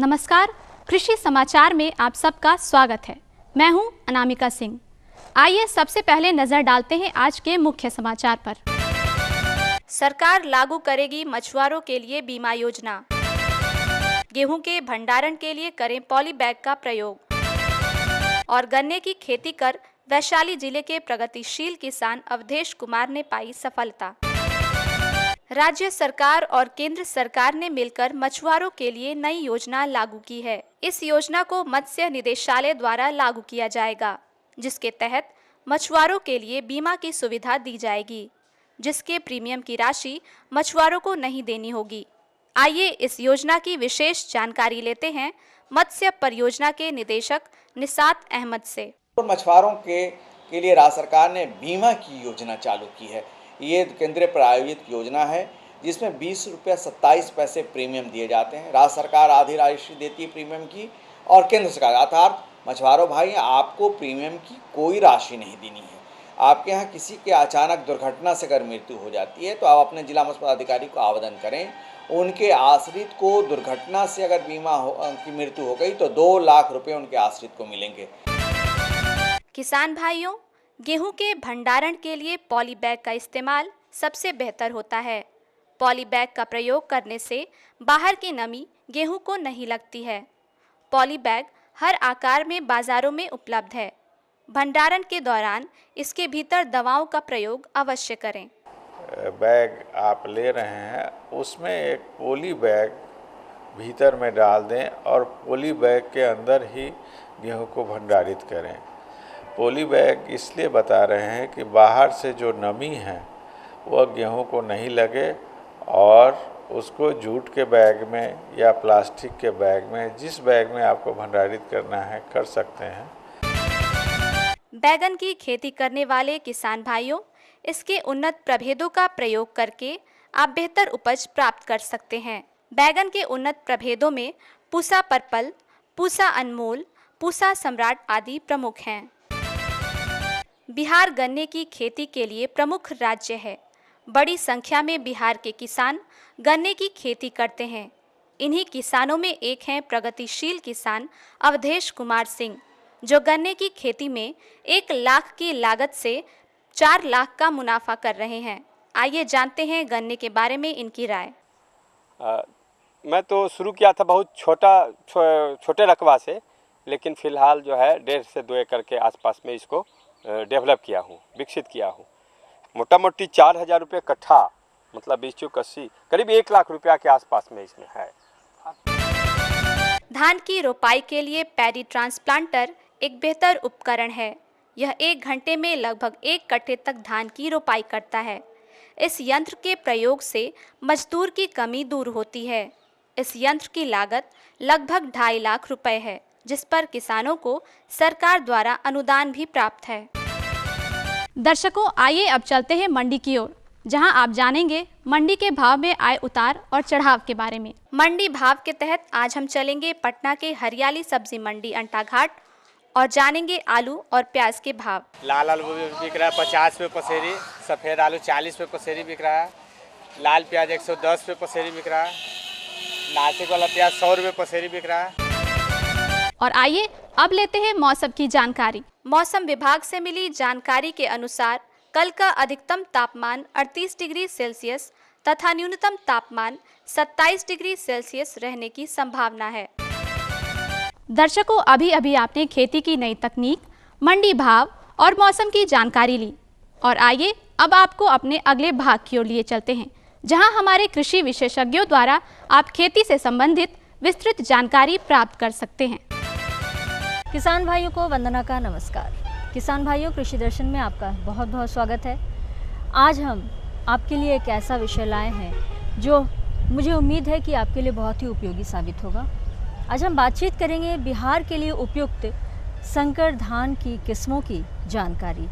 नमस्कार, कृषि समाचार में आप सबका स्वागत है। मैं हूं अनामिका सिंह। आइए सबसे पहले नजर डालते हैं आज के मुख्य समाचार पर। सरकार लागू करेगी मछुआरों के लिए बीमा योजना। गेहूं के भंडारण के लिए करें पॉली बैग का प्रयोग। और गन्ने की खेती कर वैशाली जिले के प्रगतिशील किसान अवधेश कुमार ने पाई सफलता। राज्य सरकार और केंद्र सरकार ने मिलकर मछुआरों के लिए नई योजना लागू की है। इस योजना को मत्स्य निदेशालय द्वारा लागू किया जाएगा, जिसके तहत मछुआरों के लिए बीमा की सुविधा दी जाएगी, जिसके प्रीमियम की राशि मछुआरों को नहीं देनी होगी। आइए इस योजना की विशेष जानकारी लेते हैं मत्स्य परियोजना के निदेशक निसात अहमद से। मछुआरों के लिए राज्य सरकार ने बीमा की योजना चालू की है। ये केंद्र प्रायोजित योजना है, जिसमें 20 रुपये 27 पैसे प्रीमियम दिए जाते हैं। राज्य सरकार आधी राशि देती है प्रीमियम की, और केंद्र सरकार अर्थात मछुआरों भाई आपको प्रीमियम की कोई राशि नहीं देनी है। आपके यहाँ किसी के अचानक दुर्घटना से अगर मृत्यु हो जाती है तो आप अपने जिला मत्स्य पदाधिकारी को आवेदन करें। उनके आश्रित को दुर्घटना से अगर बीमा की मृत्यु हो गई तो 2 लाख रुपये उनके आश्रित को मिलेंगे। किसान भाइयों, गेहूं के भंडारण के लिए पॉली बैग का इस्तेमाल सबसे बेहतर होता है। पॉली बैग का प्रयोग करने से बाहर की नमी गेहूं को नहीं लगती है। पॉली बैग हर आकार में बाजारों में उपलब्ध है। भंडारण के दौरान इसके भीतर दवाओं का प्रयोग अवश्य करें। बैग आप ले रहे हैं, उसमें एक पॉली बैग भीतर में डाल दें और पॉली बैग के अंदर ही गेहूं को भंडारित करें। पॉली बैग इसलिए बता रहे हैं कि बाहर से जो नमी है वह गेहूं को नहीं लगे, और उसको जूट के बैग में या प्लास्टिक के बैग में, जिस बैग में आपको भंडारित करना है, कर सकते हैं। बैगन की खेती करने वाले किसान भाइयों, इसके उन्नत प्रभेदों का प्रयोग करके आप बेहतर उपज प्राप्त कर सकते हैं। बैगन के उन्नत प्रभेदों में पूसा पर्पल, पूसा अनमोल, पूसा सम्राट आदि प्रमुख हैं। बिहार गन्ने की खेती के लिए प्रमुख राज्य है। बड़ी संख्या में बिहार के किसान गन्ने की खेती करते हैं। इन्हीं किसानों में एक हैं प्रगतिशील किसान अवधेश कुमार सिंह, जो गन्ने की खेती में 1 लाख की लागत से 4 लाख का मुनाफा कर रहे हैं। आइए जानते हैं गन्ने के बारे में इनकी राय। मैं तो शुरू किया था बहुत छोटे रकबा से, लेकिन फ़िलहाल जो है 1.5 से 2 एकड़ के आसपास में इसको डेवलप किया हूँ, विकसित किया हूँ। मोटा मोटी 4,000 रुपये कट्ठा, मतलब 20-80 करीब 1 लाख रुपया के आसपास में इसमें है। धान की रोपाई के लिए पैडी ट्रांसप्लांटर एक बेहतर उपकरण है। यह 1 घंटे में लगभग 1 कट्टे तक धान की रोपाई करता है। इस यंत्र के प्रयोग से मजदूर की कमी दूर होती है। इस यंत्र की लागत लगभग 2.5 लाख रुपए है, जिस पर किसानों को सरकार द्वारा अनुदान भी प्राप्त है। दर्शकों, आइए अब चलते हैं मंडी की ओर, जहां आप जानेंगे मंडी के भाव में आए उतार और चढ़ाव के बारे में। मंडी भाव के तहत आज हम चलेंगे पटना के हरियाली सब्जी मंडी अंटा घाट और जानेंगे आलू और प्याज के भाव। लाल आलू बिक रहा है 50 रुपये पसेरी, सफ़ेद आलू 40 रुपये पसेरी बिक रहा है, लाल प्याज 110 रुपये पसेरी बिक रहा है, नासिक वाला प्याज 100 रुपये पसेरी बिक रहा है। और आइए अब लेते हैं मौसम की जानकारी। मौसम विभाग से मिली जानकारी के अनुसार कल का अधिकतम तापमान 38 डिग्री सेल्सियस तथा न्यूनतम तापमान 27 डिग्री सेल्सियस रहने की संभावना है। दर्शकों, अभी अभी आपने खेती की नई तकनीक, मंडी भाव और मौसम की जानकारी ली, और आइए अब आपको अपने अगले भाग की ओर लिए चलते हैं, जहां हमारे कृषि विशेषज्ञों द्वारा आप खेती से संबंधित विस्तृत जानकारी प्राप्त कर सकते हैं। किसान भाइयों को वंदना का नमस्कार। किसान भाइयों, कृषि दर्शन में आपका बहुत बहुत स्वागत है। आज हम आपके लिए एक ऐसा विषय लाए हैं जो मुझे उम्मीद है कि आपके लिए बहुत ही उपयोगी साबित होगा। आज हम बातचीत करेंगे बिहार के लिए उपयुक्त संकर धान की किस्मों की जानकारी,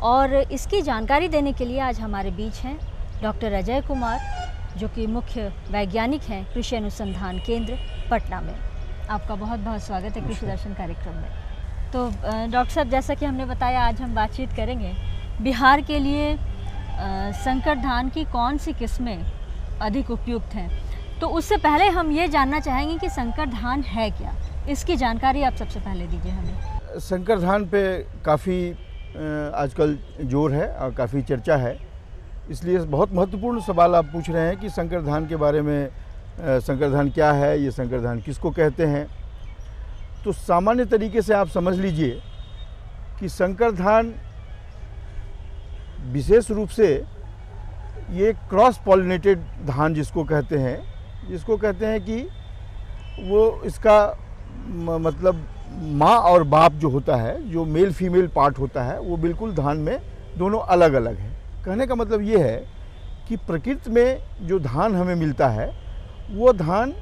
और इसकी जानकारी देने के लिए आज हमारे बीच हैं डॉक्टर अजय कुमार, जो कि मुख्य वैज्ञानिक हैं कृषि अनुसंधान केंद्र पटना में। आपका बहुत बहुत स्वागत है कृषि दर्शन कार्यक्रम में। तो डॉक्टर साहब, जैसा कि हमने बताया, आज हम बातचीत करेंगे बिहार के लिए संकर धान की कौन सी किस्में अधिक उपयुक्त हैं। तो उससे पहले हम ये जानना चाहेंगे कि संकर धान है क्या, इसकी जानकारी आप सबसे पहले दीजिए हमें। संकर धान पे काफ़ी आजकल जोर है और काफ़ी चर्चा है, इसलिए बहुत महत्वपूर्ण सवाल आप पूछ रहे हैं कि संकर धान के बारे में। संकर धान क्या है, ये संकर धान किसको कहते हैं। तो सामान्य तरीके से आप समझ लीजिए कि संकर धान विशेष रूप से ये क्रॉस पॉलिनेटेड धान जिसको कहते हैं कि वो इसका मतलब माँ और बाप जो होता है, जो मेल फीमेल पार्ट होता है, वो बिल्कुल धान में दोनों अलग अलग है। कहने का मतलब ये है कि प्रकृति में जो धान हमें मिलता है वो धान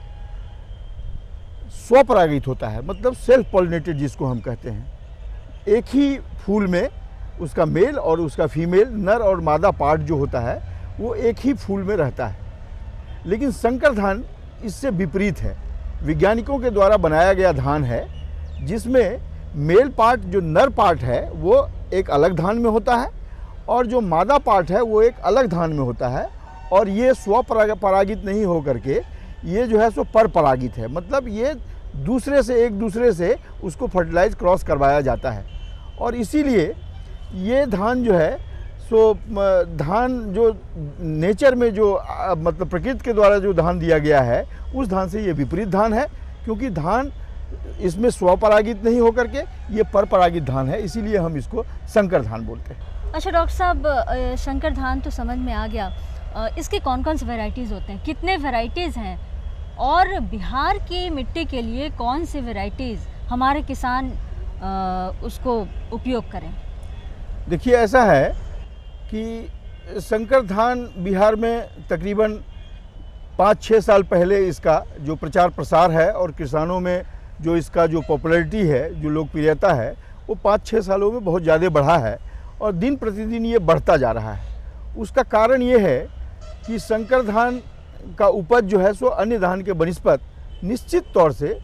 स्वपरागित होता है, मतलब सेल्फ पॉलिनेटेड जिसको हम कहते हैं। एक ही फूल में उसका मेल और उसका फीमेल, नर और मादा पार्ट जो होता है वो एक ही फूल में रहता है। लेकिन संकर धान इससे विपरीत है। वैज्ञानिकों के द्वारा बनाया गया धान है जिसमें मेल पार्ट जो नर पार्ट है वो एक अलग धान में होता है और जो मादा पार्ट है वो एक अलग धान में होता है, और ये स्वपरागित नहीं हो करके ये जो है सो पर परागित है। मतलब ये एक दूसरे से उसको फर्टिलाइज क्रॉस करवाया जाता है। और इसीलिए ये धान जो है सो धान जो नेचर में जो मतलब प्रकृति के द्वारा जो धान दिया गया है उस धान से ये विपरीत धान है, क्योंकि धान इसमें स्वपरागित नहीं होकर के ये परपरागित धान है, इसीलिए हम इसको संकर धान बोलते हैं। अच्छा डॉक्टर साहब, संकर धान तो समझ में आ गया, इसके कौन कौन से वैरायटीज़ होते हैं, कितने वैरायटीज़ हैं, और बिहार की मिट्टी के लिए कौन सी वैरायटीज़ हमारे किसान उसको उपयोग करें? देखिए, ऐसा है कि संकर धान बिहार में तकरीबन 5-6 साल पहले इसका जो प्रचार प्रसार है और किसानों में जो इसका जो पॉपुलैरिटी है, जो लोकप्रियता है, वो 5-6 सालों में बहुत ज़्यादा बढ़ा है और दिन प्रतिदिन ये बढ़ता जा रहा है। उसका कारण ये है कि संकर धान का उपज जो है सो अन्य धान के बनिस्पत निश्चित तौर से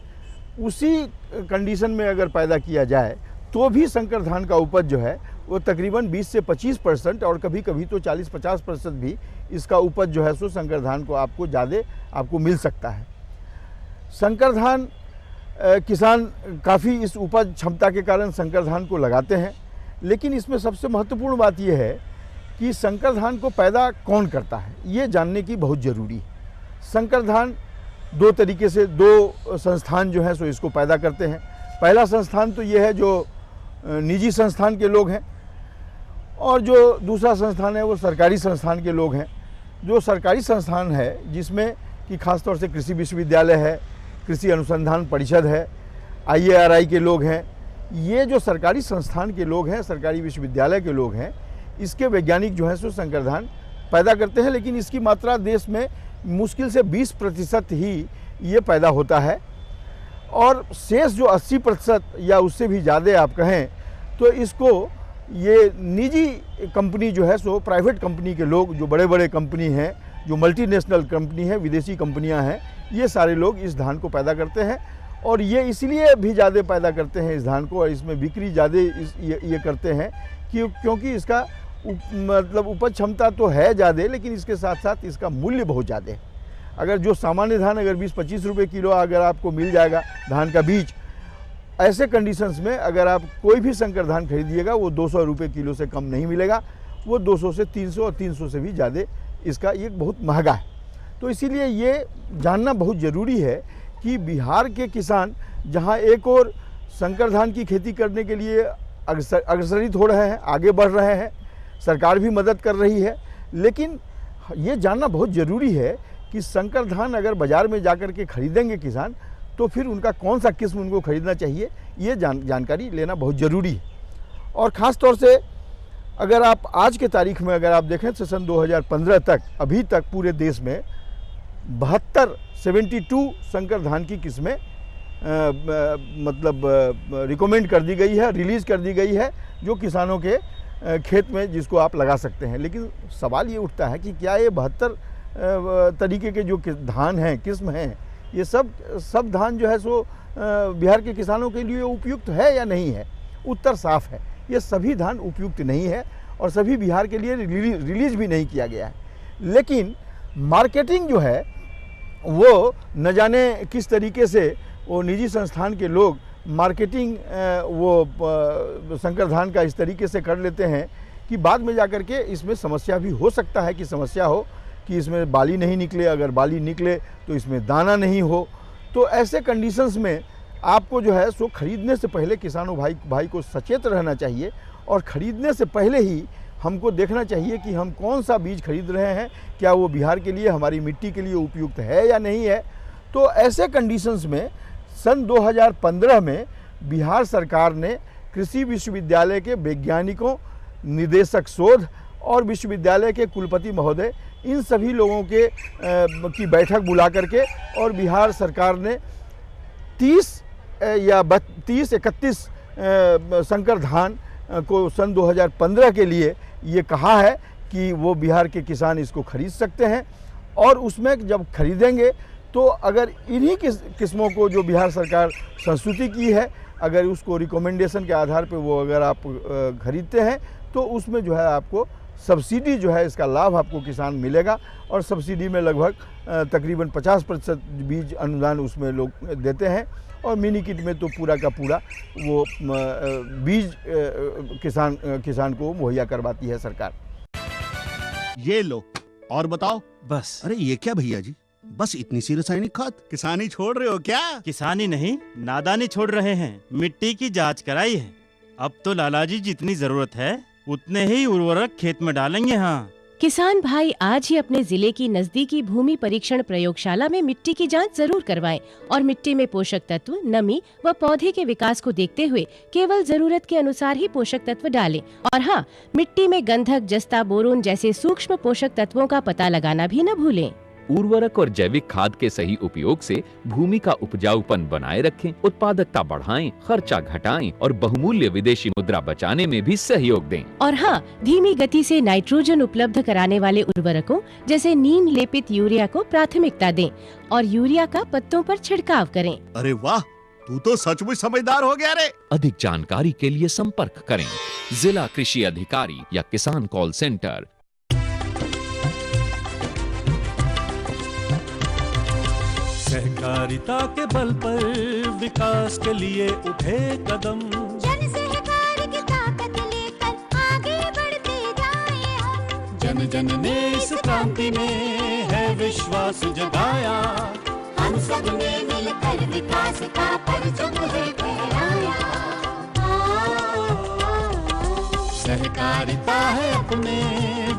उसी कंडीशन में अगर पैदा किया जाए तो भी संकर धान का उपज जो है वो तकरीबन 20 से 25% और कभी कभी तो 40-50% भी इसका उपज जो है सो संकर धान को आपको ज़्यादा आपको मिल सकता है। संकर धान किसान काफ़ी इस उपज क्षमता के कारण संकर धान को लगाते हैं, लेकिन इसमें सबसे महत्वपूर्ण बात यह है कि संकर धान को पैदा कौन करता है, ये जानने की बहुत ज़रूरी है। संकर धान दो तरीके से, दो संस्थान जो है सो इसको पैदा करते हैं। पहला संस्थान तो ये है जो निजी संस्थान के लोग हैं, और जो दूसरा संस्थान है वो सरकारी संस्थान के लोग हैं। जो सरकारी संस्थान है जिसमें कि खासतौर से कृषि विश्वविद्यालय है, कृषि अनुसंधान परिषद है, IARI के लोग हैं, ये जो सरकारी संस्थान के लोग हैं, सरकारी विश्वविद्यालय के लोग हैं, इसके वैज्ञानिक जो हैं सो संकर धान पैदा करते हैं। लेकिन इसकी मात्रा देश में मुश्किल से 20% ही ये पैदा होता है, और शेष जो 80% या उससे भी ज़्यादा आप कहें तो इसको ये निजी कंपनी जो है सो प्राइवेट कंपनी के लोग, जो बड़े बड़े कंपनी हैं, जो मल्टीनेशनल कंपनी है, विदेशी कंपनियां हैं, ये सारे लोग इस धान को पैदा करते हैं। और ये इसलिए भी ज़्यादा पैदा करते हैं इस धान को, और इसमें बिक्री ज़्यादा ये करते हैं क्योंकि इसका मतलब उपज क्षमता तो है ज़्यादा, लेकिन इसके साथ साथ इसका मूल्य बहुत ज़्यादा है। अगर जो सामान्य धान अगर 20-25 रुपये किलो अगर आपको मिल जाएगा धान का बीज, ऐसे कंडीशंस में अगर आप कोई भी संकर धान खरीदिएगा वो 200 रुपये किलो से कम नहीं मिलेगा, वो 200 से 300 और 300 से भी ज़्यादा इसका ये बहुत महंगा है। तो इसीलिए ये जानना बहुत ज़रूरी है कि बिहार के किसान जहाँ एक और संकर धान की खेती करने के लिए अग्रसरित हो रहे हैं, आगे बढ़ रहे हैं, सरकार भी मदद कर रही है, लेकिन ये जानना बहुत ज़रूरी है कि संकर धान अगर बाज़ार में जाकर के खरीदेंगे किसान तो फिर उनका कौन सा किस्म उनको खरीदना चाहिए, ये जानकारी लेना बहुत ज़रूरी है। और ख़ास तौर से अगर आप आज के तारीख में अगर आप देखें तो सन 2015 तक अभी तक पूरे देश में 72 संकर धान की किस्में मतलब रिकमेंड कर दी गई है, रिलीज़ कर दी गई है, जो किसानों के खेत में जिसको आप लगा सकते हैं। लेकिन सवाल ये उठता है कि क्या ये 72 तरीके के जो धान हैं, किस्म हैं, ये सब धान जो है सो बिहार के किसानों के लिए उपयुक्त है या नहीं है? उत्तर साफ है, ये सभी धान उपयुक्त नहीं है और सभी बिहार के लिए रिलीज़ भी नहीं किया गया है। लेकिन मार्केटिंग जो है वो न जाने किस तरीके से वो निजी संस्थान के लोग मार्केटिंग वो संकर धान का इस तरीके से कर लेते हैं कि बाद में जाकर के इसमें समस्या भी हो सकता है कि समस्या हो कि इसमें बाली नहीं निकले, अगर बाली निकले तो इसमें दाना नहीं हो। तो ऐसे कंडीशंस में आपको जो है सो खरीदने से पहले किसानों भाई को सचेत रहना चाहिए और ख़रीदने से पहले ही हमको देखना चाहिए कि हम कौन सा बीज खरीद रहे हैं, क्या वो बिहार के लिए, हमारी मिट्टी के लिए उपयुक्त है या नहीं है। तो ऐसे कंडीशंस में सन 2015 में बिहार सरकार ने कृषि विश्वविद्यालय के वैज्ञानिकों, निदेशक शोध और विश्वविद्यालय के कुलपति महोदय, इन सभी लोगों की बैठक बुला करके और बिहार सरकार ने 31 संकर धान को सन 2015 के लिए ये कहा है कि वो बिहार के किसान इसको खरीद सकते हैं। और उसमें जब खरीदेंगे तो अगर इन्हीं किस्मों को जो बिहार सरकार संस्तुति की है, अगर उसको रिकमेंडेशन के आधार पर वो अगर आप खरीदते हैं तो उसमें जो है आपको सब्सिडी जो है, इसका लाभ आपको किसान मिलेगा। और सब्सिडी में लगभग तकरीबन 50% बीज अनुदान उसमें लोग देते हैं और मिनी किट में तो पूरा का पूरा वो बीज किसान को मुहैया करवाती है सरकार। ये लो और बताओ। बस। अरे ये क्या भैया जी, बस इतनी सी रासायनिक खाद? किसानी छोड़ रहे हो क्या? किसानी नहीं, नादानी छोड़ रहे हैं। मिट्टी की जांच कराई है। अब तो लालाजी जितनी जरूरत है उतने ही उर्वरक खेत में डालेंगे। हाँ, किसान भाई आज ही अपने जिले की नजदीकी भूमि परीक्षण प्रयोगशाला में मिट्टी की जांच जरूर करवाएं और मिट्टी में पोषक तत्व, नमी व पौधे के विकास को देखते हुए केवल जरूरत के अनुसार ही पोषक तत्व डालें। और हाँ, मिट्टी में गंधक, जस्ता, बोरोन जैसे सूक्ष्म पोषक तत्वों का पता लगाना भी न भूलें। उर्वरक और जैविक खाद के सही उपयोग से भूमि का उपजाऊपन बनाए रखें, उत्पादकता बढ़ाएं, खर्चा घटाएं और बहुमूल्य विदेशी मुद्रा बचाने में भी सहयोग दें। और हाँ, धीमी गति से नाइट्रोजन उपलब्ध कराने वाले उर्वरकों जैसे नीम लेपित यूरिया को प्राथमिकता दें और यूरिया का पत्तों पर छिड़काव करें। अरे वाह, तू तो सचमुच समझदार हो गया रे। अधिक जानकारी के लिए संपर्क करें जिला कृषि अधिकारी या किसान कॉल सेंटर। सहकारिता के बल पर विकास के लिए उठे कदम, जन सहकार की ताकत लेकर आगे बढ़ते जाएं हम। जन जन ने इस क्रांति में है विश्वास जगाया, हम सब ने मिलकर विकास का परचम है फहराया। सहकारिता है अपने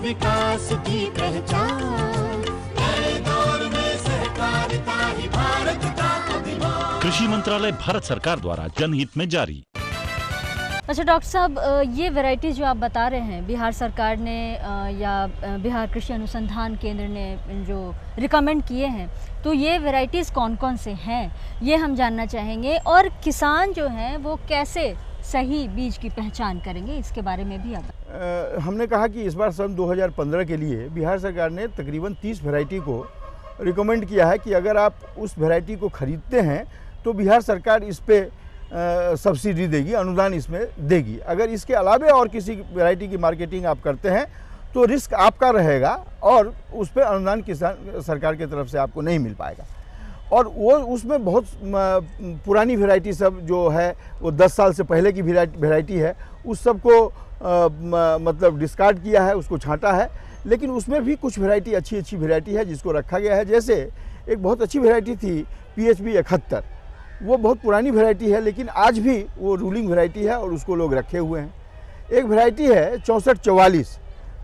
विकास की पहचान, नए दौर में सहकारिता ही भारत का अभिमान। कृषि मंत्रालय, भारत सरकार द्वारा जनहित में जारी। अच्छा डॉक्टर साहब, ये वैरायटीज़ जो आप बता रहे हैं बिहार सरकार ने या बिहार कृषि अनुसंधान केंद्र ने जो रिकमेंड किए हैं, तो ये वैरायटीज़ कौन कौन से हैं ये हम जानना चाहेंगे। और किसान जो हैं वो कैसे सही बीज की पहचान करेंगे, इसके बारे में भी आप। हमने कहा कि इस बार सन 2015 के लिए बिहार सरकार ने तकरीबन 30 वैरायटी को रिकमेंड किया है कि अगर आप उस वैरायटी को ख़रीदते हैं तो बिहार सरकार इस पे सब्सिडी देगी, अनुदान इसमें देगी। अगर इसके अलावा और किसी वैरायटी की मार्केटिंग आप करते हैं तो रिस्क आपका रहेगा और उस पर अनुदान किसान सरकार की तरफ से आपको नहीं मिल पाएगा। और वो उसमें बहुत पुरानी वैरायटी सब जो है वो 10 साल से पहले की वैरायटी है, उस सब को मतलब डिस्कार्ड किया है, उसको छांटा है। लेकिन उसमें भी कुछ वैरायटी अच्छी वैरायटी है जिसको रखा गया है। जैसे एक बहुत अच्छी वैरायटी थी PHB 71, वो बहुत पुरानी वैरायटी है लेकिन आज भी वो रूलिंग वैरायटी है और उसको लोग रखे हुए हैं। एक वैरायटी है 6444।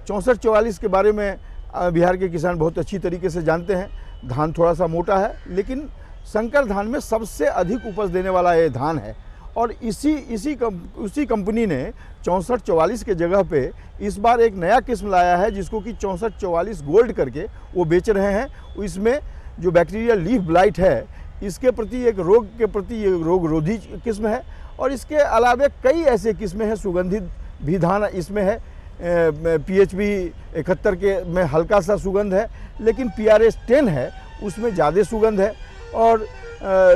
6444 के बारे में बिहार के किसान बहुत अच्छी तरीके से जानते हैं। धान थोड़ा सा मोटा है लेकिन संकर धान में सबसे अधिक उपज देने वाला ये धान है। और उसी कंपनी ने 6444 के जगह पे इस बार एक नया किस्म लाया है जिसको कि 6444 गोल्ड करके वो बेच रहे हैं। इसमें जो बैक्टीरियल लीफ ब्लाइट है इसके प्रति एक रोग के प्रति ये रोग रोधी किस्म है। और इसके अलावा कई ऐसे किस्में हैं, सुगंधित भी धान इसमें है। PHB 71 के में हल्का सा सुगंध है लेकिन PRS 10 है उसमें ज़्यादा सुगंध है। और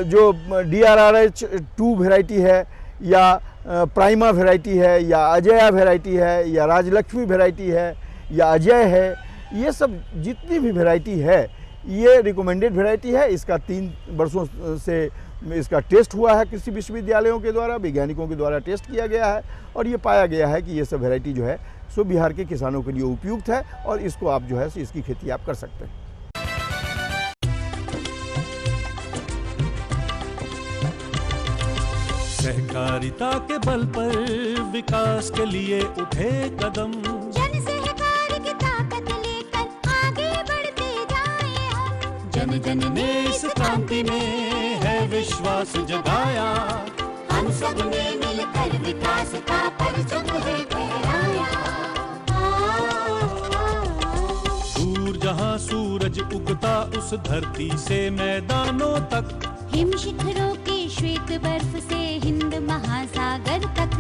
जो DRRH 2 वैरायटी है या प्राइमा वैरायटी है या अजया वैरायटी है या राजलक्ष्मी वैरायटी है या अजय है, ये सब जितनी भी वैरायटी है ये रिकमेंडेड वैरायटी है। इसका 3 वर्षों से इसका टेस्ट हुआ है, कृषि विश्वविद्यालयों के द्वारा, वैज्ञानिकों के द्वारा टेस्ट किया गया है और ये पाया गया है कि ये सब वैरायटी जो है सो बिहार के किसानों के लिए उपयुक्त है और इसको आप जो है इसकी खेती आप कर सकते हैं। सहकारिता के बल पर विकास के लिए उठे कदम, जन सहकार की ताकत लेकर आगे बढ़ते जाएं हम। जन जन ने इस क्रांति में है विश्वास जगाया, हम सब ने मिलकर विकास का परचम है फहराया। दूर जहां सूरज उगता उस धरती से मैदानों तक, हिम शिखरों की श्वेत बर्फ से हिंद महासागर तक,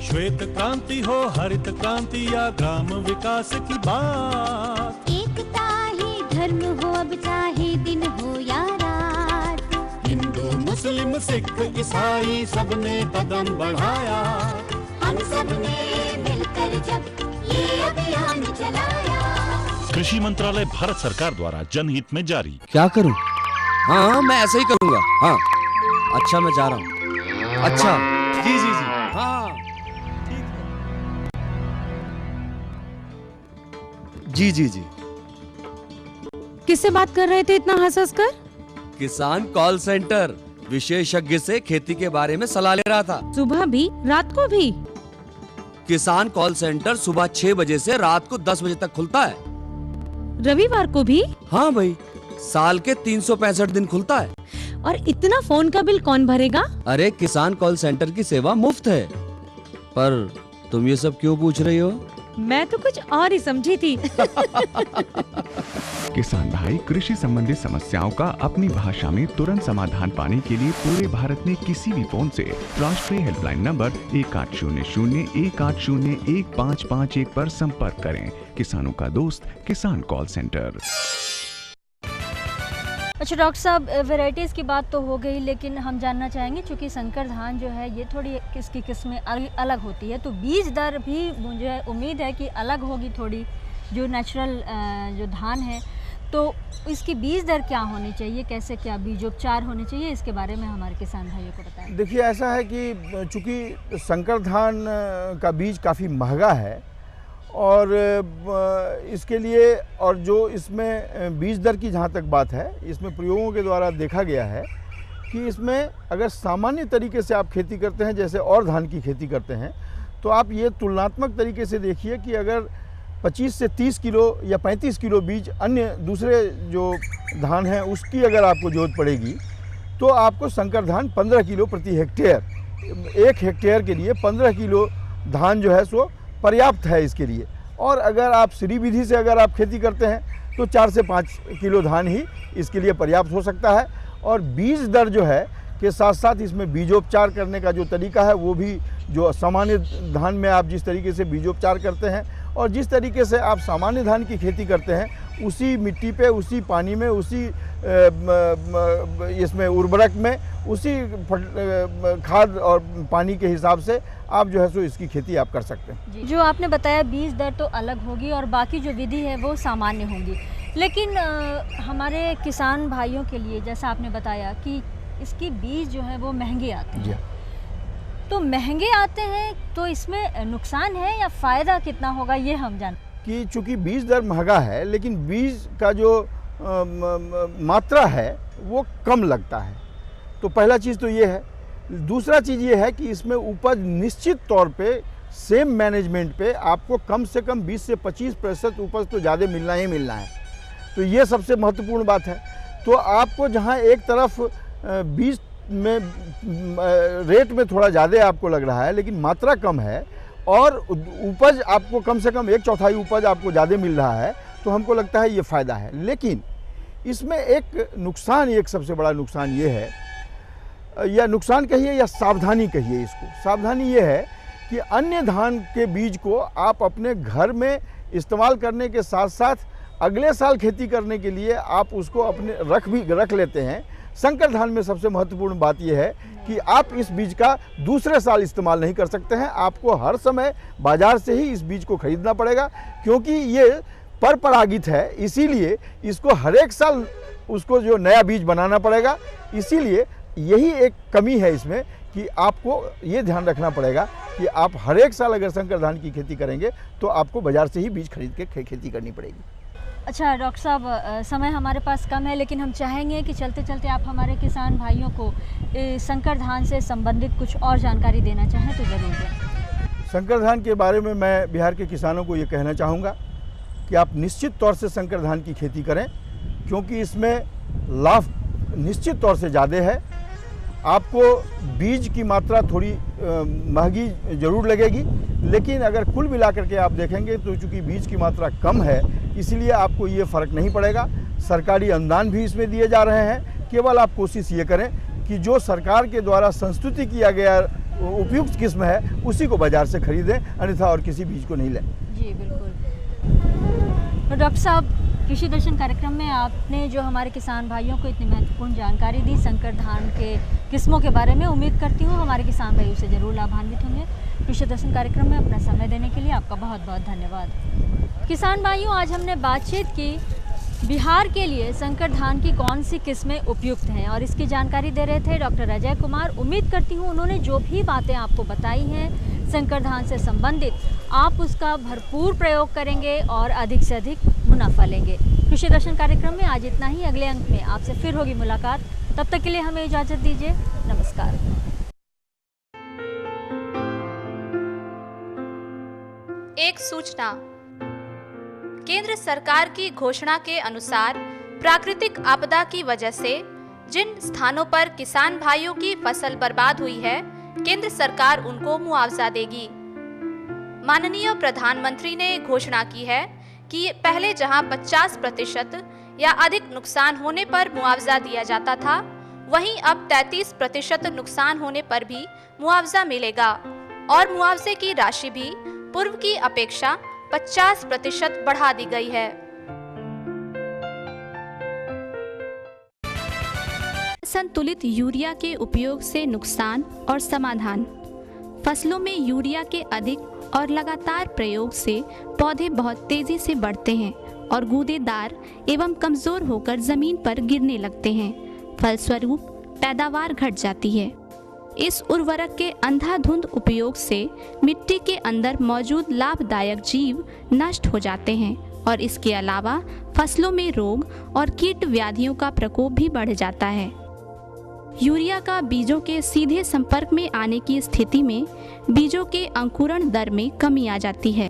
श्वेत क्रांति हो हरित क्रांति या ग्राम विकास की बात, एकता ही धर्म हो अब चाहे दिन हो या रात। हिंदू मुस्लिम सिख ईसाई सबने कदम बढ़ाया, हम सब ने मिलकर जब ये अभियान चलाया। कृषि मंत्रालय भारत सरकार द्वारा जनहित में जारी। क्या करूं? हाँ मैं ऐसा ही करूंगा। हाँ अच्छा मैं जा रहा हूँ। अच्छा जी जी जी हाँ जी जी जी। किससे बात कर रहे थे इतना हंस कर? किसान कॉल सेंटर, विशेषज्ञ से खेती के बारे में सलाह ले रहा था। सुबह भी रात को भी? किसान कॉल सेंटर सुबह 6 बजे से रात को 10 बजे तक खुलता है। रविवार को भी? हाँ भाई, साल के 365 दिन खुलता है। और इतना फोन का बिल कौन भरेगा? अरे किसान कॉल सेंटर की सेवा मुफ्त है। पर तुम ये सब क्यों पूछ रही हो? मैं तो कुछ और ही समझी थी। किसान भाई कृषि संबंधी समस्याओं का अपनी भाषा में तुरंत समाधान पाने के लिए पूरे भारत में किसी भी फोन से राष्ट्रीय हेल्पलाइन नंबर 1800-1801-551 पर संपर्क करें। किसानों का दोस्त किसान कॉल सेंटर। अच्छा डॉक्टर साहब, वैरायटीज़ की बात तो हो गई, लेकिन हम जानना चाहेंगे चूँकि संकर धान जो है ये थोड़ी इसकी किस्में अलग होती है, तो बीज दर भी मुझे उम्मीद है कि अलग होगी थोड़ी, जो नेचुरल जो धान है, तो इसकी बीज दर क्या होनी चाहिए, कैसे क्या बीजोपचार होने चाहिए, इसके बारे में हमारे किसान भाइयों को बताएं। देखिए ऐसा है कि चूँकि संकर धान का बीज काफ़ी महंगा है और इसके लिए और जो इसमें बीज दर की जहाँ तक बात है, इसमें प्रयोगों के द्वारा देखा गया है कि इसमें अगर सामान्य तरीके से आप खेती करते हैं, जैसे और धान की खेती करते हैं, तो आप ये तुलनात्मक तरीके से देखिए कि अगर 25 से 30 किलो या 35 किलो बीज अन्य दूसरे जो धान हैं उसकी अगर आपको जरूरत पड़ेगी, तो आपको संकर धान 15 किलो प्रति हेक्टेयर, 1 हेक्टेयर के लिए 15 किलो धान जो है सो पर्याप्त है इसके लिए। और अगर आप श्री विधि से अगर आप खेती करते हैं तो 4 से 5 किलो धान ही इसके लिए पर्याप्त हो सकता है। और बीज दर जो है के साथ साथ इसमें बीजोपचार करने का जो तरीका है वो भी जो सामान्य धान में आप जिस तरीके से बीजोपचार करते हैं और जिस तरीके से आप सामान्य धान की खेती करते हैं, उसी मिट्टी पे, उसी पानी में, उसी इसमें उर्वरक में, उसी खाद और पानी के हिसाब से आप जो है सो इसकी खेती आप कर सकते हैं। जो आपने बताया बीज दर तो अलग होगी और बाकी जो विधि है वो सामान्य होंगी, लेकिन हमारे किसान भाइयों के लिए जैसा आपने बताया कि इसकी बीज जो है वो महंगे आते हैं, तो महंगे आते हैं तो इसमें नुकसान है या फ़ायदा कितना होगा ये हम जान कि चूँकि बीज दर महंगा है लेकिन बीज का जो मात्रा है वो कम लगता है, तो पहला चीज़ तो ये है। दूसरा चीज़ ये है कि इसमें उपज निश्चित तौर पे सेम मैनेजमेंट पे आपको कम से कम 20 से 25% उपज तो ज़्यादा मिलना ही मिलना है, तो ये सबसे महत्वपूर्ण बात है। तो आपको जहाँ एक तरफ बीज में रेट में थोड़ा ज़्यादा आपको लग रहा है लेकिन मात्रा कम है और उपज आपको कम से कम 1/4 उपज आपको ज़्यादा मिल रहा है, तो हमको लगता है ये फ़ायदा है। लेकिन इसमें एक नुकसान, एक सबसे बड़ा नुकसान ये है, या नुकसान कहिए या सावधानी कहिए इसको, सावधानी ये है कि अन्य धान के बीज को आप अपने घर में इस्तेमाल करने के साथ साथ अगले साल खेती करने के लिए आप उसको अपने रख लेते हैं। संकर धान में सबसे महत्वपूर्ण बात यह है कि आप इस बीज का दूसरे साल इस्तेमाल नहीं कर सकते हैं, आपको हर समय बाज़ार से ही इस बीज को खरीदना पड़ेगा, क्योंकि ये परपरागित है, इसीलिए इसको हर एक साल उसको जो नया बीज बनाना पड़ेगा। इसीलिए यही एक कमी है इसमें कि आपको ये ध्यान रखना पड़ेगा कि आप हर एक साल अगर संकर धान की खेती करेंगे तो आपको बाज़ार से ही बीज खरीद के खेती करनी पड़ेगी। अच्छा डॉक्टर साहब, समय हमारे पास कम है, लेकिन हम चाहेंगे कि चलते चलते आप हमारे किसान भाइयों को संकर धान से संबंधित कुछ और जानकारी देना चाहें तो ज़रूर दें। संकर धान के बारे में मैं बिहार के किसानों को ये कहना चाहूँगा कि आप निश्चित तौर से संकर धान की खेती करें, क्योंकि इसमें लाभ निश्चित तौर से ज़्यादा है। आपको बीज की मात्रा थोड़ी महंगी ज़रूर लगेगी, लेकिन अगर कुल मिलाकर के आप देखेंगे तो चूँकि बीज की मात्रा कम है, इसलिए आपको ये फ़र्क नहीं पड़ेगा। सरकारी अनुदान भी इसमें दिए जा रहे हैं। केवल आप कोशिश ये करें कि जो सरकार के द्वारा संस्तुति किया गया उपयुक्त किस्म है उसी को बाज़ार से खरीदें, अन्यथा और किसी बीज को नहीं लें। जी बिल्कुल। तो डॉक्टर साहब, कृषि दर्शन कार्यक्रम में आपने जो हमारे किसान भाइयों को इतनी महत्वपूर्ण जानकारी दी संकर धान के किस्मों के बारे में, उम्मीद करती हूँ हमारे किसान भाई उससे ज़रूर लाभान्वित होंगे। कृषि दर्शन कार्यक्रम में अपना समय देने के लिए आपका बहुत बहुत धन्यवाद। किसान भाइयों, आज हमने बातचीत की बिहार के लिए संकर धान की कौन सी किस्में उपयुक्त हैं और इसकी जानकारी दे रहे थे डॉक्टर अजय कुमार। उम्मीद करती हूँ उन्होंने जो भी बातें आपको बताई हैं संकर धान से संबंधित, आप उसका भरपूर प्रयोग करेंगे और अधिक से अधिक मुनाफा लेंगे। कृषि दर्शन कार्यक्रम में आज इतना ही। अगले अंक में आपसे फिर होगी मुलाकात। तब तक के लिए हमें इजाज़त दीजिए। नमस्कार। एक सूचना। केंद्र सरकार की घोषणा के अनुसार प्राकृतिक आपदा की वजह से जिन स्थानों पर किसान भाइयों की फसल बर्बाद हुई है, केंद्र सरकार उनको मुआवजा देगी। माननीय प्रधानमंत्री ने घोषणा की है कि पहले जहां 50% या अधिक नुकसान होने पर मुआवजा दिया जाता था, वहीं अब 33% नुकसान होने पर भी मुआवजा मिलेगा और मुआवजे की राशि भी पूर्व की अपेक्षा 50% बढ़ा दी गई है। संतुलित यूरिया के उपयोग से नुकसान और समाधान। फसलों में यूरिया के अधिक और लगातार प्रयोग से पौधे बहुत तेजी से बढ़ते हैं और गूदेदार एवं कमजोर होकर जमीन पर गिरने लगते हैं। फलस्वरूप पैदावार घट जाती है। इस उर्वरक के अंधाधुंध उपयोग से मिट्टी के अंदर मौजूद लाभदायक जीव नष्ट हो जाते हैं और इसके अलावा फसलों में रोग और कीट व्याधियों का प्रकोप भी बढ़ जाता है। यूरिया का बीजों के सीधे संपर्क में आने की स्थिति में बीजों के अंकुरण दर में कमी आ जाती है।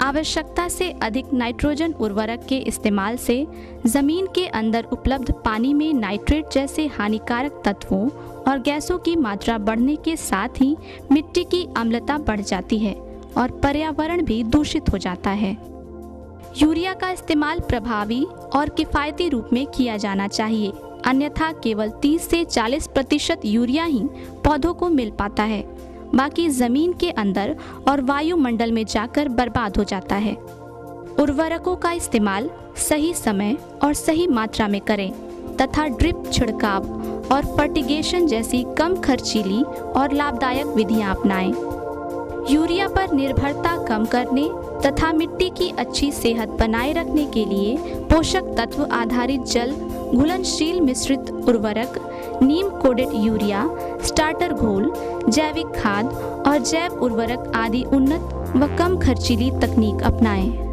आवश्यकता से अधिक नाइट्रोजन उर्वरक के इस्तेमाल से जमीन के अंदर उपलब्ध पानी में नाइट्रेट जैसे हानिकारक तत्वों और गैसों की मात्रा बढ़ने के साथ ही मिट्टी की अम्लता बढ़ जाती है और पर्यावरण भी दूषित हो जाता है। यूरिया का इस्तेमाल प्रभावी और किफ़ायती रूप में किया जाना चाहिए, अन्यथा केवल 30 से 40% यूरिया ही पौधों को मिल पाता है, बाकी जमीन के अंदर और वायुमंडल में जाकर बर्बाद हो जाता है। उर्वरकों का इस्तेमाल सही समय और सही मात्रा में करें तथा ड्रिप छिड़काव और फर्टिगेशन जैसी कम खर्चीली और लाभदायक विधियां अपनाएं। यूरिया पर निर्भरता कम करने तथा मिट्टी की अच्छी सेहत बनाए रखने के लिए पोषक तत्व आधारित जल घुलनशील मिश्रित उर्वरक, नीम कोडेड यूरिया, स्टार्टर घोल, जैविक खाद और जैव उर्वरक आदि उन्नत व कम खर्चीली तकनीक अपनाएं।